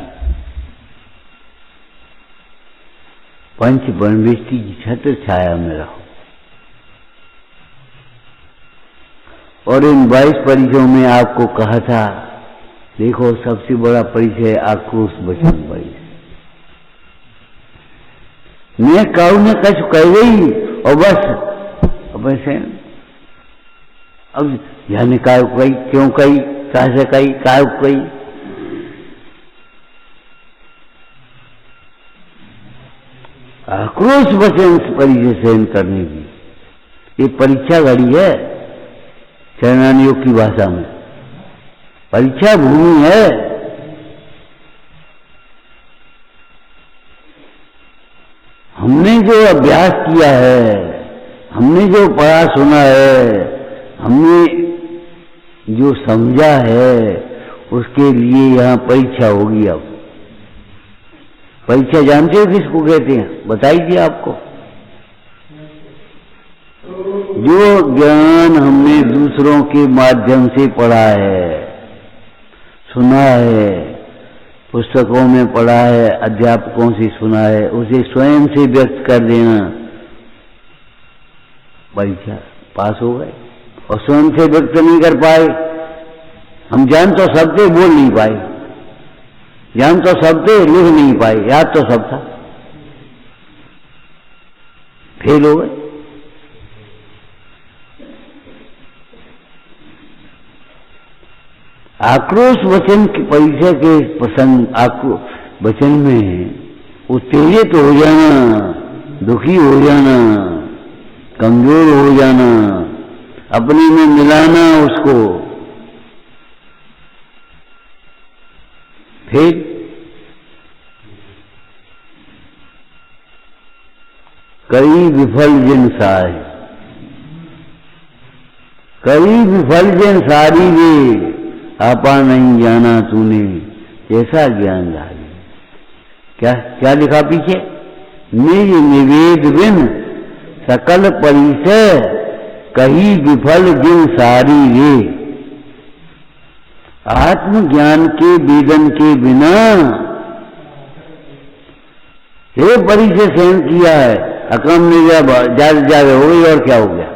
S1: पंच परमेष्टि की छत छाया में रहो। और इन 22 परिचयों में आपको कहा था, देखो सबसे बड़ा परिचय आक्रोश वचन परिचय। मैं काऊ ने कछ कह गई और बस अब ऐसे अब जाने काय कही, क्यों कही, कैसे कही, काय कही। आक्रोश वचन परिचय सहन करने की ये परीक्षा घड़ी है। सेनानियों की भाषा में परीक्षा भूमि है। हमने जो अभ्यास किया है, हमने जो पढ़ा सुना है, हमने जो समझा है, उसके लिए यहां परीक्षा होगी। अब परीक्षा जानते हो किसको कहते हैं? बताइए आपको। जो ज्ञान हमने दूसरों के माध्यम से पढ़ा है, सुना है, पुस्तकों में पढ़ा है, अध्यापकों से सुना है, उसे स्वयं से व्यक्त कर देना, परीक्षा पास हो गए। और स्वयं से व्यक्त नहीं कर पाए, हम जान तो सब थे, बोल नहीं पाए, जान तो सब थे, लिख नहीं पाए, याद तो सब था, फेल हो गए। आक्रोश वचन के परिचय के प्रसंग वचन में उत्तेजित हो जाना, दुखी हो जाना, कमजोर हो जाना, अपने में मिलाना उसको, फिर कई विफल जिन साय, कई विफल जिन सारी वे, आपा नहीं जाना तूने कैसा ज्ञान धारी। क्या क्या लिखा पीछे? निज निवेद बिन सकल परिचय, कही विफल जिन सारी रे। आत्मज्ञान के वेदन के बिना हे परिचय सहन किया है, अकम ने ज्यादा हो गई और क्या हो गया?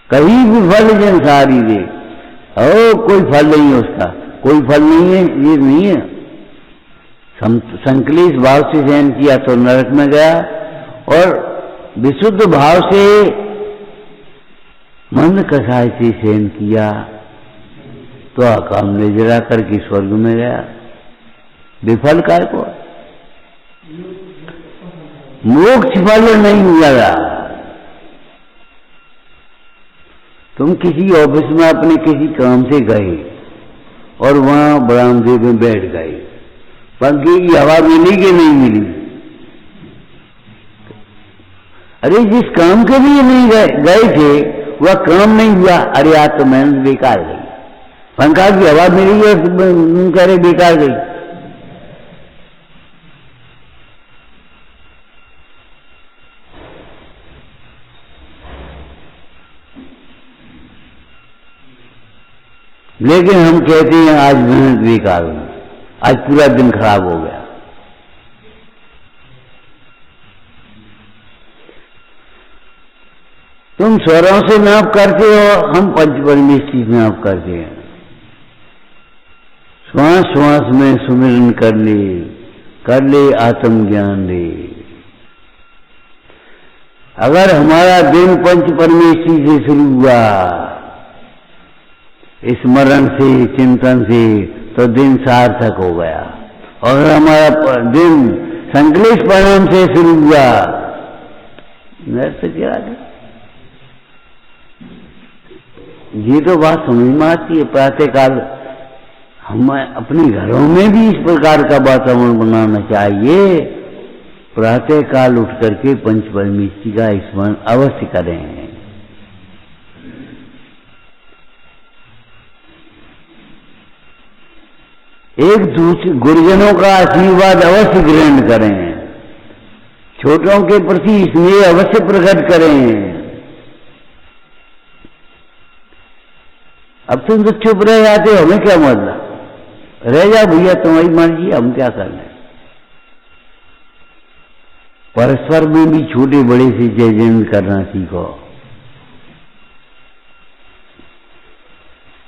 S1: कहीं विफल जिन सारी रे, कोई फल नहीं है उसका, कोई फल नहीं है, ये नहीं है। संकलित भाव से सहन किया तो नरक में गया, और विशुद्ध भाव से मन कसाय से सहन किया तो अकाम ने जला करके स्वर्ग में गया। विफल काय को? मोक्ष फल नहीं मिला। तुम किसी ऑफिस में अपने किसी काम से गए और वहां बरामदे में बैठ गए, पंखे की हवा मिली कि नहीं मिली? अरे जिस काम के लिए नहीं गए थे वह काम नहीं हुआ, अरे आज तो मेहनत बेकार गई। पंखा की हवा मिली और कह रहे बेकार गई। लेकिन हम कहते हैं आज मेहनत बेकार हुई, आज पूरा दिन खराब हो गया। तुम स्वरों से नाप करते हो, हम पंच परमेष्टि से नाप करते हैं। श्वास श्वास में सुमिरन कर ले आत्मज्ञान दे। अगर हमारा दिन पंच परमेष्टि से शुरू हुआ, स्मरण से, चिंतन से, तो दिन सार्थक हो गया। और हमारा दिन संकलित परिणाम से शुरू हुआ, नृत्य क्या है? ये तो बात समझ में आती है। प्रातः काल हमें अपने घरों में भी इस प्रकार का वातावरण बनाना चाहिए। प्रातः काल उठ करके पंच परमेष्टि का स्मरण अवश्य करें। एक दूसरे गुरुजनों का आशीर्वाद अवश्य ग्रहण करें। छोटों के प्रति स्नेह अवश्य प्रकट करें। अब तुम तो चुप रह जाते हो, हमें क्या मतलब, रह जाओ भैया, तुम्हारी मर्जी, हम क्या कर रहे हैं। परस्पर में भी छोटे बड़े से जय जयन करना सीखो।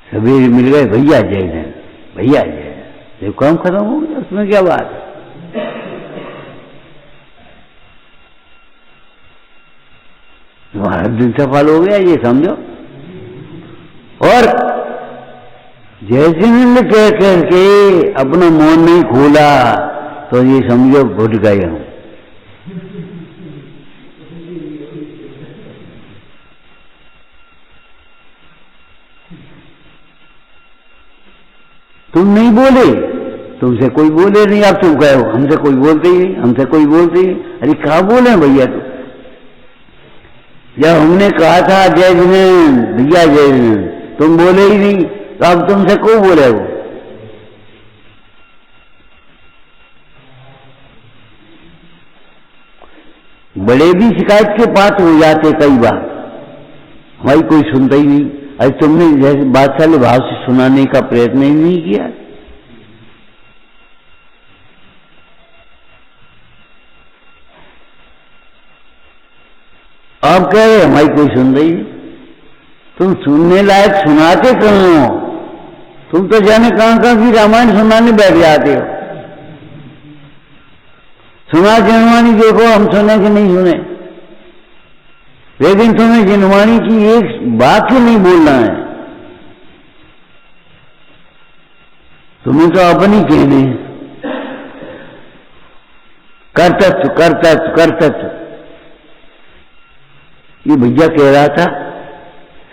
S1: सवेरे मिल गए, भैया जय जयन, भैया जय, जब काम खत्म हो गया उसमें क्या बात है। तुम्हारा दिन सफल हो गया ये समझो। और जैसे ने कह करके अपना मौन नहीं खोला तो ये समझो घुट गए हम। तुम नहीं बोले, तुमसे कोई बोले नहीं, आप तुम कहो हमसे कोई बोलते ही नहीं, हमसे कोई बोलते ही। अरे कहाँ बोले भैया तुम? जब हमने कहा था जय जिनेन भैया जय जिनेन, तुम बोले ही नहीं, तो अब तुमसे कोई बोले वो? बड़े भी शिकायत के पात्र हो जाते कई बार, हमारी कोई सुनता ही नहीं। अरे तुमने जैसे बादशाह भाव से सुनाने का प्रयत्न ही नहीं किया। आप कह रहे हमारी कोई सुन रही नहीं। तुम सुनने लायक सुनाते कहाँ हो? तुम तो जाने कहां की रामायण सुनाने बैठ जाते हो। सुना जनवाणी देखो, हम सुने कि नहीं सुने, लेकिन तुम्हें जनवाणी की एक वाक्य नहीं बोलना है। तुम्हें तो अपनी कहने कर्तव्य कर्तव्य कर्तव्य। ये भैया कह रहा था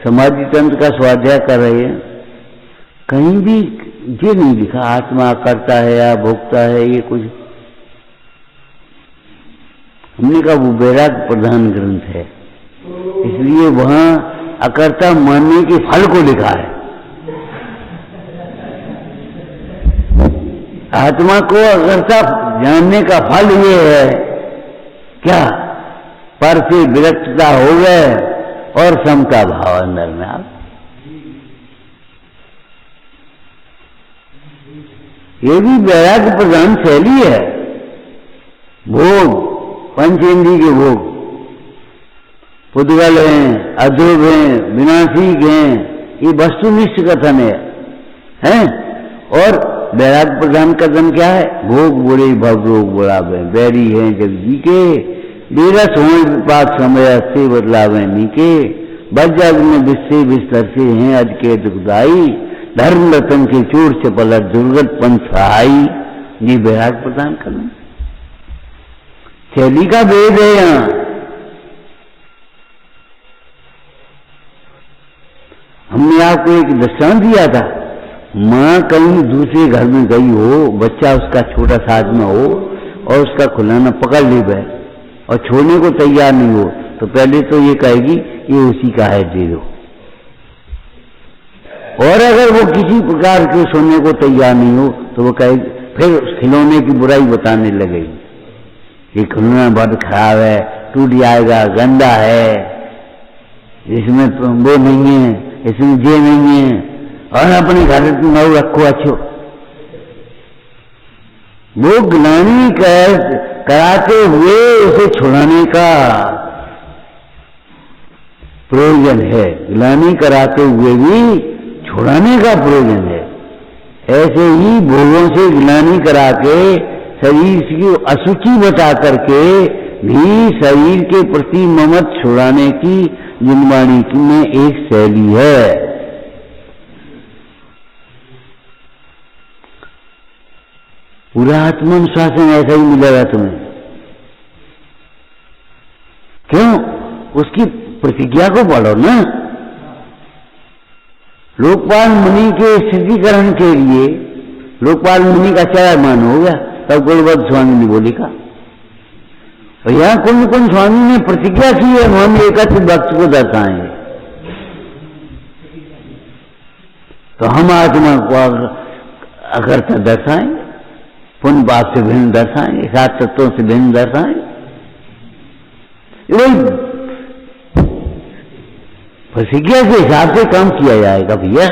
S1: समाधि तंत्र का स्वाध्याय कर रहे हैं, कहीं भी ये नहीं लिखा आत्मा करता है या भोगता है, ये कुछ। हमने कहा वो वैराग्य प्रधान ग्रंथ है, इसलिए वहां अकर्ता मानने के फल को लिखा है। आत्मा को अकर्ता जानने का फल ये है क्या? पर से विरक्तता हो गए और समता भाव अंदर में आप। ये भी वैराग्य प्रधान शैली है। भोग, पंचेंद्रिय के भोग, पुद्गल हैं, अधोग हैं, विनाशिक हैं, ये वस्तुनिष्ठ कथन है? और वैराग्य प्रधान कथन क्या है? भोग बुरे भवरोग बुढ़ावे, बैरी हैं जग जी के, लीरस हो विपाक समय से बदलावे नीके, बजग में विस्से बिस्तर से हैं अज के दुखदाई, धर्म रतन के चोर चपल दुर्गत पंथाई। ये वैराग्य प्रदान करना शैली का भेद है। यहां हमने आपको एक दृष्टांत दिया था, मां कहीं दूसरे घर में गई हो, बच्चा उसका छोटा साथ में हो और उसका खिलौना पकड़ ले गए और छोड़ने को तैयार नहीं हो, तो पहले तो ये कहेगी ये उसी का है, दे दो। और अगर वो किसी प्रकार के सोने को तैयार नहीं हो तो वो कहेगी, फिर उस खिलौने की बुराई बताने लगेगी, ये खिलौना बहुत खराब है, टूट जाएगा, गंदा है, इसमें वो नहीं है, इसमें ये नहीं है, और अपने घर में रखो अच्छो। वो ग्लानि कराते हुए उसे छुड़ाने का प्रयोजन है, ग्लानि कराते हुए भी छुड़ाने का प्रयोजन है। ऐसे ही भोगों से ग्लानि करा के शरीर की अशुचि बता करके भी शरीर के प्रति ममत छुड़ाने की जिनवाणी में एक शैली है। पूरा आत्मानुशासन ऐसा ही मिलेगा तुम्हें। क्यों? उसकी प्रतिज्ञा को पढ़ो ना। लोकपाल मुनि के स्थितिकरण के लिए लोकपाल मुनि का चयन हो गया, तब कुलवंत स्वामी ने बोली का। और यहाँ कुंद स्वामी ने प्रतिज्ञा की है, हम एकत्र भक्त को दर्शाएंगे। तो हम आत्मा को अकर्ता दर्शाएंगे, पुण्य पाप से भिन्न दर्शाएंगे, सात तत्वों से भिन्न दर्शाएंगे। प्रतिज्ञा के हिसाब से काम किया जाएगा भैया।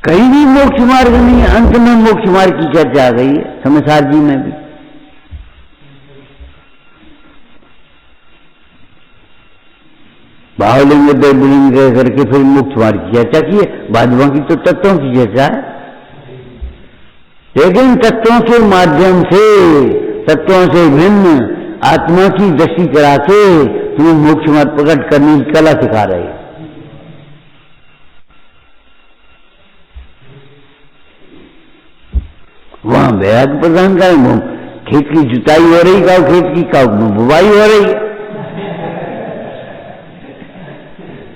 S1: कहीं भी मोक्ष मार्ग नहीं है, अंत में मोक्ष मार्ग की चर्चा आ गई है समसार जी में भी। भावलिंग द्रव्यलिंग करके फिर मोक्ष मार्ग की चर्चा की है, बाद बाकी तो तत्वों की चर्चा है। लेकिन तत्वों के माध्यम से, तत्वों से भिन्न आत्मा की दृष्टि करा के तुम्हें मोक्ष मार्ग प्रकट करने की कला सिखा रहे हैं। वहां वैराग्य प्रदान करें, खेत की जुताई हो रही का, खेत की का बुवाई हो रही है,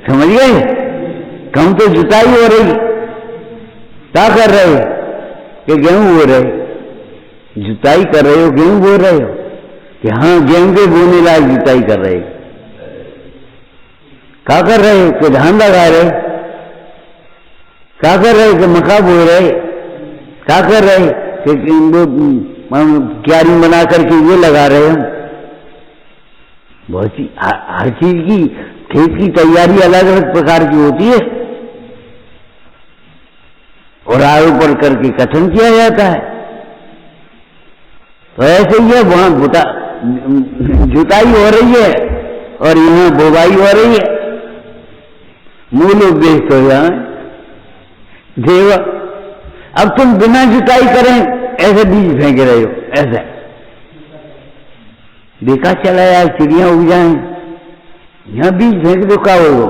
S1: समझ गए? कम तो जुताई हो रही, क्या कर रहे हो कि गेहूं बो रहे, जुताई कर रहे हो, गेहूं बो रहे हो कि हाँ गेहूं के बोने लायक जुताई कर रहे हो, क्या कर रहे हो कि धान लगा रहे, क्या कर रहे कि मक्का बो रहे, क्या कर रहे कि क्यारी बना करके ये लगा रहे हो। बहुत सी हर चीज की खेत की तैयारी अलग अलग प्रकार की होती है और आगे बढ़ करके कथन किया जाता है। तो ऐसे ही है, वहां जुताई हो रही है और यहाँ बोवाई हो रही है। मूल उद्देश्य तो यहाँ देव, अब तुम बिना जुताई करें ऐसे बीज फेंक रहे हो, ऐसा देखा चला यार चिड़िया उग जाए, यहां बीज फेंक दो, क्या होगा?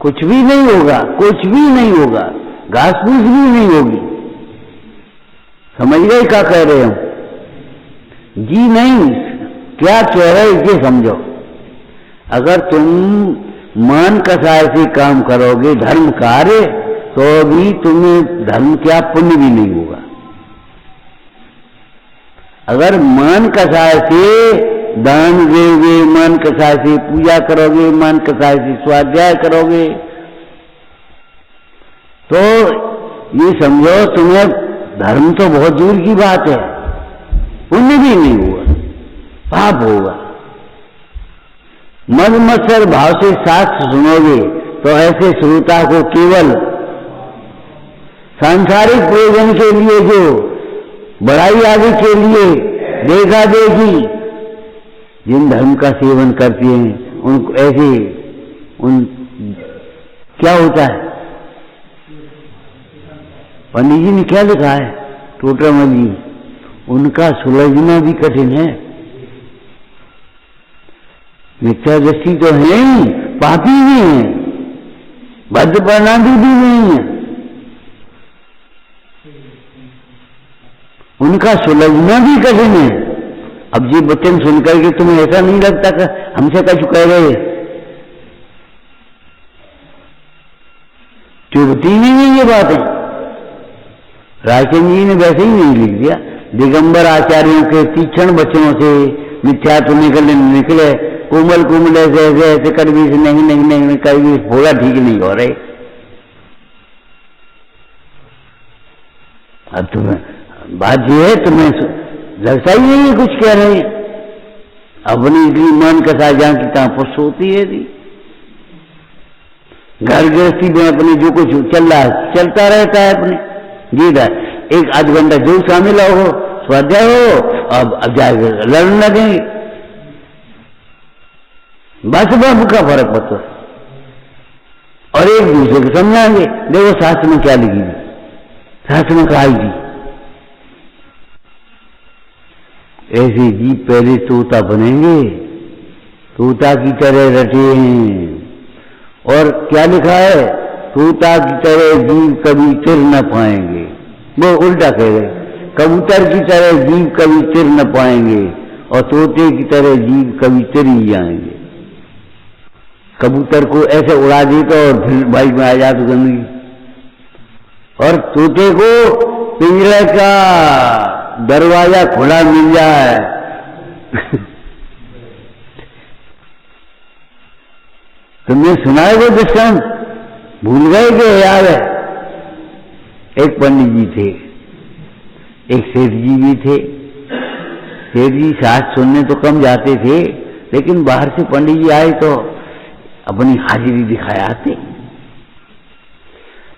S1: कुछ भी नहीं होगा, कुछ भी नहीं होगा, घास फूस भी नहीं होगी। समझ गए क्या कह रहे हो? जी नहीं, क्या कह रहे ये समझो। अगर तुम मान कसाय से काम करोगे धर्म कार्य, तो भी तुम्हें धर्म क्या पुण्य भी नहीं होगा। अगर मन कसाय से दान दोगे, मन कसाय से पूजा करोगे, मन कसाय से स्वाध्याय करोगे, तो ये समझो तुम्हें धर्म तो बहुत दूर की बात है, पुण्य भी नहीं हुआ, पाप होगा। मन मत्सर भाव से शास्त्र सुनोगे तो ऐसे श्रोता को केवल सांसारिक प्रयोजन के लिए, जो बड़ाई आदि के लिए देखा देखी जिन धर्म का सेवन करते हैं उनको ऐसे उन क्या होता है, पंडित जी ने क्या लिखा है टोटरमल जी, उनका सुलझना भी कठिन है। मिथ्या दृष्टि तो है ही, पापी भी है, भद्र प्रणाली भी नहीं है, उनका सुलझना भी कठिन है। अब ये वचन सुनकर के तुम्हें ऐसा नहीं लगता कि हमसे कुछ कह रहे, चुभती नहीं है ये बातें। रायचंद जी ने वैसे ही नहीं लिख दिया, दिगंबर आचार्यों के तीक्ष्ण वचनों से मिथ्यात्व निकले, कोमल कोमल ऐसे ऐसे ऐसे कड़वी से नहीं नहीं नहीं कभी बोला ठीक नहीं हो रहे। अब तुम्हें बात यह है, तुम्हें लगता ही नहीं कुछ कह रहे हैं, अपनी इसलिए मन कसा जहां की तहां पुष्ट होती है थी। घर गृहस्थी में अपने जो कुछ चल रहा है चलता रहता है अपने गीता, एक आध घंटा जो शामिल हो स्वाध्याय हो, अब जाके लड़ने लगेंगे, बस बाबू का फर्क पड़ता है। और एक दूसरे को समझाएंगे, देखो शास्त्र में क्या लिखी थी, शास्त्र में कहा थी। ऐसे जीव पहले तोता बनेंगे, तोता की तरह रटे हैं, और क्या लिखा है, तोता की तरह जीव कभी चिर न पाएंगे। वो उल्टा कह रहे, कबूतर की तरह जीव कभी चिर न पाएंगे और तोते की तरह जीव कभी चिर ही जाएंगे। कबूतर को ऐसे उड़ा दी तो और फिर बाइक में आ जा तो गंदगी, और तोते को पिंजरे का दरवाजा खुला मिल जाए तुमने सुना है वो दृष्टांत? भूल गए कि याद है? एक पंडित जी थे, एक सेठ जी भी थे। सेठ जी साथ सुनने तो कम जाते थे, लेकिन बाहर से पंडित जी आए तो अपनी हाजिरी दिखाए आते।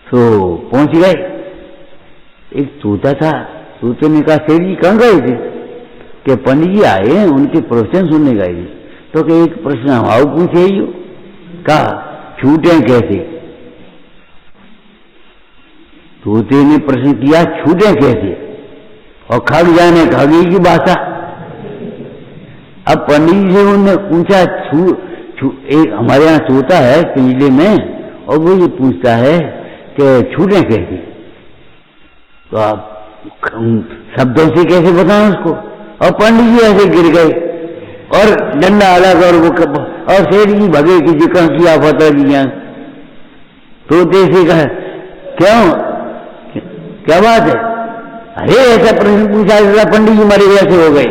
S1: तो पहुंच गए, एक तोता था। तोते ने कहा, सेठ जी कहाँ गए थे? कि पंडित जी आए हैं, उनके प्रवचन सुनने गए थे। तो कि एक प्रश्न हमारा पूछे ही हो। कहा, छूटे कैसे? तोते ने प्रश्न किया, छूटे कैसे? और खग जाने खगी की भाषा। अब पंडित जी से उन्होंने पूछा, एक हमारे यहाँ तोता है पिंजरे में, और वो ये पूछता है कि छूटे कैसे? तो आप शब्दों से कैसे बताएं उसको? और पंडित जी ऐसे गिर गए और डंडा अलग, और वो और सेठ जी भगे कि जिक्र किया पता दिया। तोते से कहा, क्यों, क्या बात है? अरे ऐसा प्रश्न पूछा, पंडित जी मरे जैसे हो गए।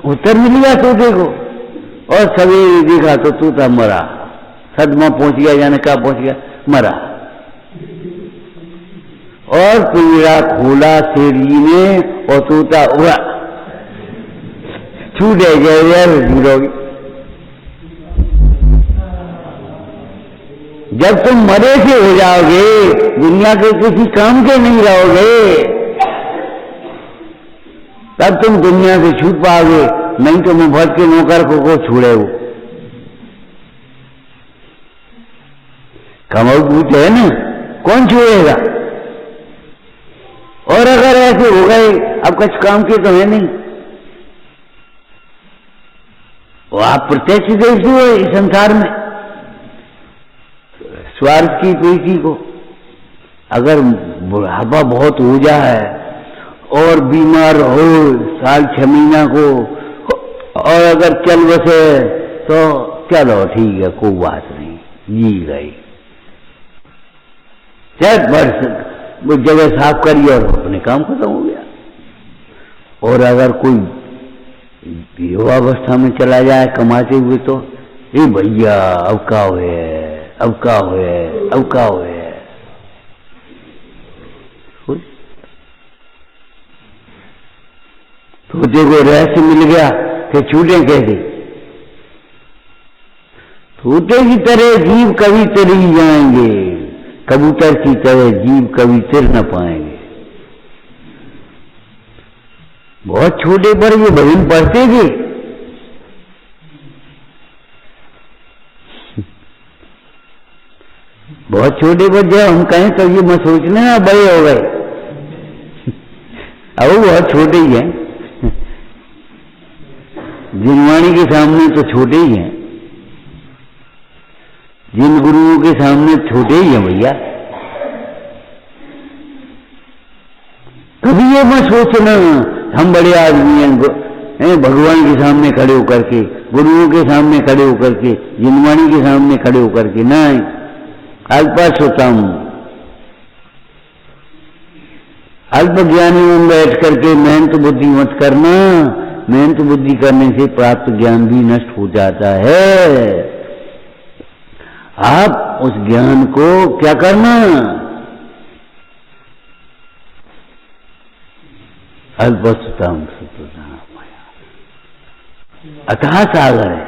S1: उत्तर मिल गया तोते को, और सवेरे देखा तो तोता मरा, सदमा पहुंच गया, जाने कहा पहुंच गया, मरा। और पिंजरा खोला सेठ जी ने, और तोता उड़ा, छूटे गए जुड़ोगे। जब तुम मरे से हो जाओगे, दुनिया के किसी काम के नहीं रहोगे, तब तुम दुनिया से छूट पाओगे, नहीं तो मुफ्त के नौकर को छूड़े हो। कमाऊ पूछ है ना, कौन छूड़ेगा? और अगर ऐसे हो गए, अब कुछ काम के तो है नहीं, वो आप प्रत्यक्ष देखते हो इस संसार में। स्वार्थ की प्रीति को, अगर बुढ़ापा बहुत हो जाए और बीमार हो साल 6 महीना को, और अगर चल बसे तो चलो ठीक है, कोई बात नहीं, जी गई, चल वर्ष वो जगह साफ करी और अपने काम खत्म हो गया। और अगर कोई युवावस्था में चला जाए कमाते हुए, तो ए भैया अब का हुए, अब का हुए, अब का हुए। तोते को रहस्य मिल गया कि छूटे कैसे। तोते की तरह जीव कभी तिर ही जाएंगे, कबूतर की तरह जीव कभी तिर न पाएंगे। बहुत छोटे पर ये भजन पढ़ते थे, बहुत छोटे पर जब हम कहें तो ये मत सोचना ना बड़े हो गए, अब वो बहुत छोटे ही हैं। जिनवाणी के सामने तो छोटे ही हैं, जिन गुरुओं के सामने छोटे ही हैं भैया। कभी ये मत सोचना हम बड़े आदमी हैं, भगवान के सामने खड़े होकर के, गुरुओं के सामने खड़े होकर के, जिनवाणी के सामने खड़े होकर के, नहीं, अल्पसुतम, अल्प ज्ञानी में बैठ करके मेहनत बुद्धि मत करना। मेहनत बुद्धि करने से प्राप्त ज्ञान भी नष्ट हो जाता है। आप उस ज्ञान को क्या करना, अल्पसुतम अथाह सागर है।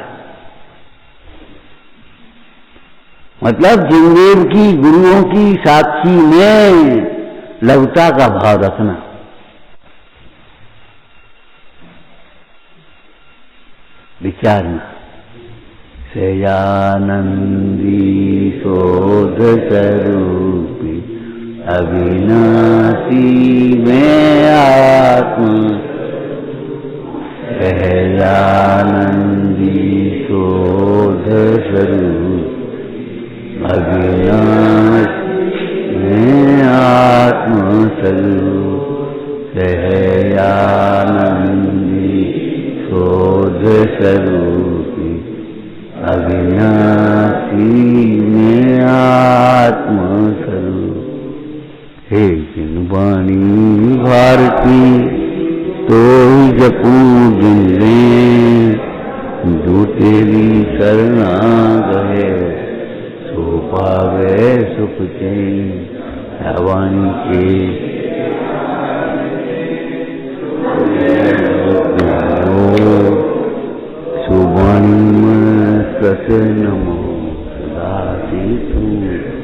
S1: मतलब जिनदेव की, गुरुओं की साक्षी में लघुता का भाव रखना। विचारना, सहजानंदी शोध स्वरूपी अविनाशी में आत्मा, सहजानंदी शोध स्वरूप अविनाशी में आत्मा स्वरूप, सहजानंदी शोध स्वरूप अविनाशी में आत्मा स्वरूप। हे जिन वाणी भारती तो ही जपू जिन लें, जो तेरी शरणा गए सो पावे सुख चैन। वाणी के सुवाणी मन सत नमो सदा तू